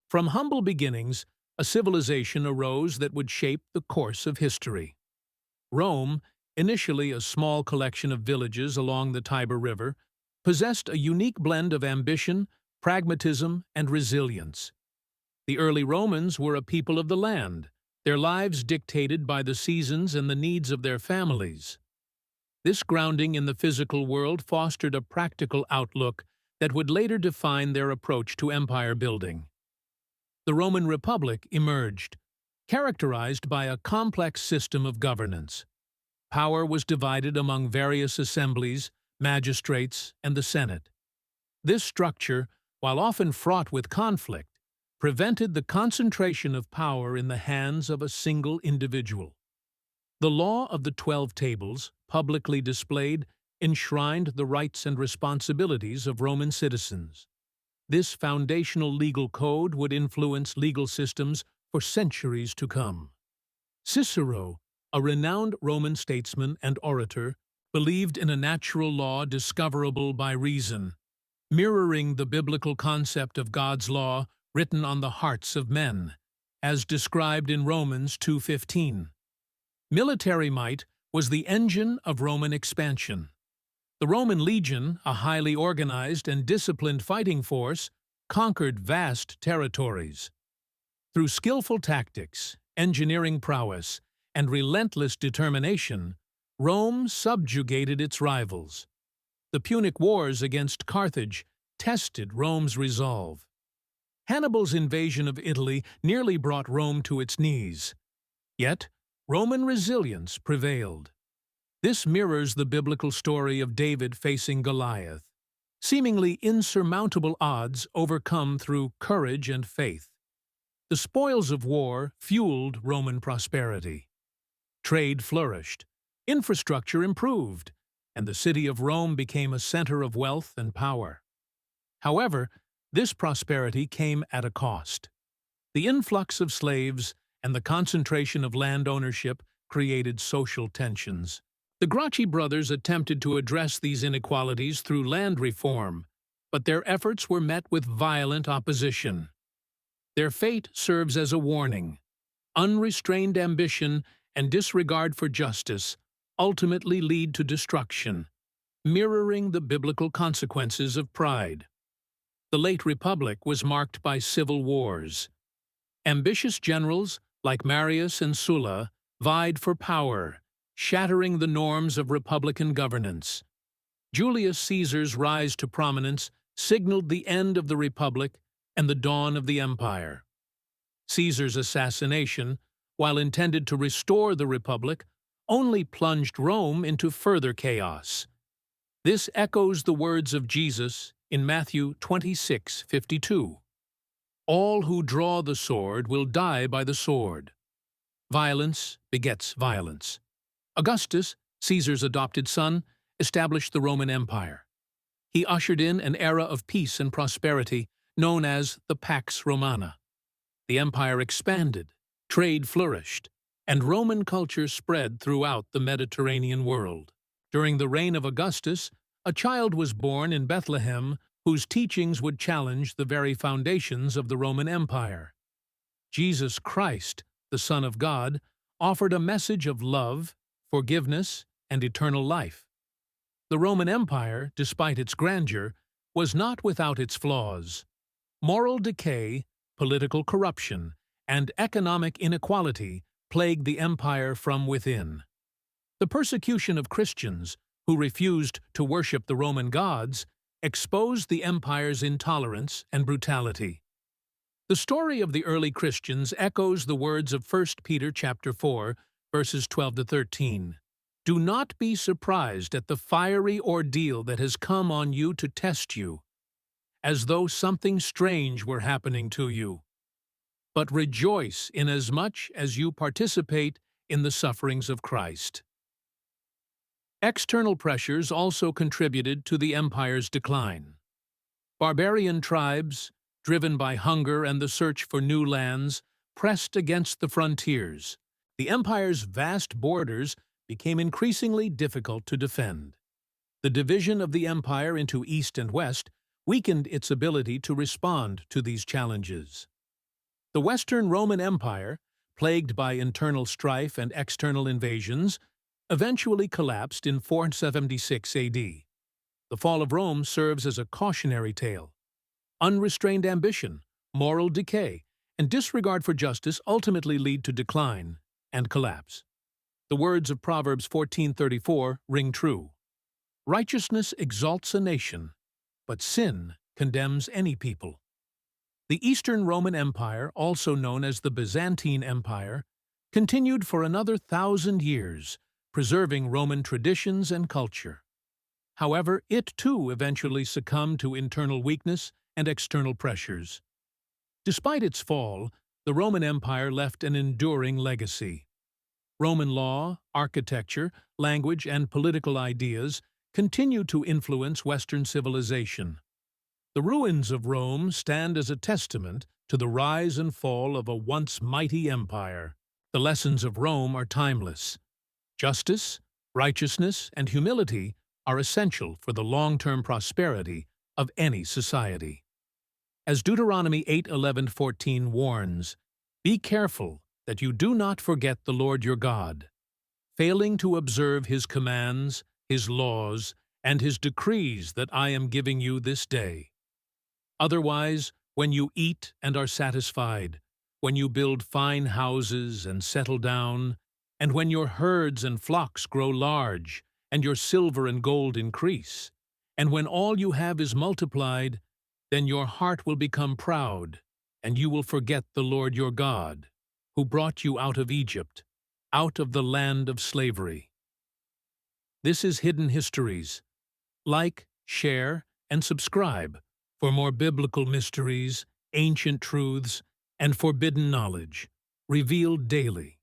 From humble beginnings, a civilization arose that would shape the course of history. Rome, initially a small collection of villages along the Tiber River, possessed a unique blend of ambition, pragmatism, and resilience. The early Romans were a people of the land, their lives dictated by the seasons and the needs of their families. This grounding in the physical world fostered a practical outlook that would later define their approach to empire building. The Roman Republic emerged, characterized by a complex system of governance. Power was divided among various assemblies, magistrates, and the Senate. This structure, while often fraught with conflict, prevented the concentration of power in the hands of a single individual. The law of the 12 Tables, publicly displayed, enshrined the rights and responsibilities of Roman citizens. This foundational legal code would influence legal systems for centuries to come. Cicero, a renowned Roman statesman and orator, believed in a natural law discoverable by reason, mirroring the biblical concept of God's law written on the hearts of men, as described in Romans 2:15. Military might was the engine of Roman expansion. The Roman legion, a highly organized and disciplined fighting force, conquered vast territories. Through skillful tactics, engineering prowess, and relentless determination, Rome subjugated its rivals. The Punic Wars against Carthage tested Rome's resolve. Hannibal's invasion of Italy nearly brought Rome to its knees. Yet, Roman resilience prevailed. This mirrors the biblical story of David facing Goliath, seemingly insurmountable odds overcome through courage and faith. The spoils of war fueled Roman prosperity. Trade flourished, infrastructure improved, and the city of Rome became a center of wealth and power. However, this prosperity came at a cost. The influx of slaves and the concentration of land ownership created social tensions. The Gracchi brothers attempted to address these inequalities through land reform, but their efforts were met with violent opposition. Their fate serves as a warning. Unrestrained ambition and disregard for justice ultimately lead to destruction, mirroring the biblical consequences of pride. The late Republic was marked by civil wars. Ambitious generals, like Marius and Sulla, vied for power, shattering the norms of republican governance. Julius Caesar's rise to prominence signaled the end of the Republic and the dawn of the Empire. Caesar's assassination, while intended to restore the Republic, only plunged Rome into further chaos. This echoes the words of Jesus in Matthew 26:52. All who draw the sword will die by the sword. Violence begets violence. Augustus, Caesar's adopted son, established the Roman Empire. He ushered in an era of peace and prosperity known as the Pax Romana. The empire expanded, trade flourished, and Roman culture spread throughout the Mediterranean world. During the reign of Augustus, a child was born in Bethlehem whose teachings would challenge the very foundations of the Roman Empire. Jesus Christ, the Son of God, offered a message of love, forgiveness, and eternal life. The Roman Empire, despite its grandeur, was not without its flaws. Moral decay, political corruption, and economic inequality plagued the empire from within. The persecution of Christians, who refused to worship the Roman gods, exposed the empire's intolerance and brutality. The story of the early Christians echoes the words of 1 Peter chapter 4, verses 12 to 13. Do not be surprised at the fiery ordeal that has come on you to test you, as though something strange were happening to you. But rejoice inasmuch as you participate in the sufferings of Christ. External pressures also contributed to the empire's decline. Barbarian tribes, driven by hunger and the search for new lands, pressed against the frontiers. The empire's vast borders became increasingly difficult to defend. The division of the empire into east and west weakened its ability to respond to these challenges. The Western Roman Empire, plagued by internal strife and external invasions, eventually collapsed in 476 AD. The fall of Rome serves as a cautionary tale. Unrestrained ambition, moral decay, and disregard for justice ultimately lead to decline and collapse. The words of Proverbs 14:34 ring true. Righteousness exalts a nation, but sin condemns any people. The Eastern Roman Empire, also known as the Byzantine Empire, continued for another 1,000 years, preserving Roman traditions and culture. However, it too eventually succumbed to internal weakness and external pressures. Despite its fall, the Roman Empire left an enduring legacy. Roman law, architecture, language, and political ideas continue to influence Western civilization. The ruins of Rome stand as a testament to the rise and fall of a once mighty empire. The lessons of Rome are timeless. Justice, righteousness, and humility are essential for the long-term prosperity of any society. As Deuteronomy 8:11-14 warns, "Be careful that you do not forget the Lord your God, failing to observe His commands, His laws, and His decrees that I am giving you this day. Otherwise, when you eat and are satisfied, when you build fine houses and settle down, and when your herds and flocks grow large, and your silver and gold increase, and when all you have is multiplied, then your heart will become proud, and you will forget the Lord your God, who brought you out of Egypt, out of the land of slavery." This is Hidden Histories. Like, share, and subscribe for more biblical mysteries, ancient truths, and forbidden knowledge, revealed daily.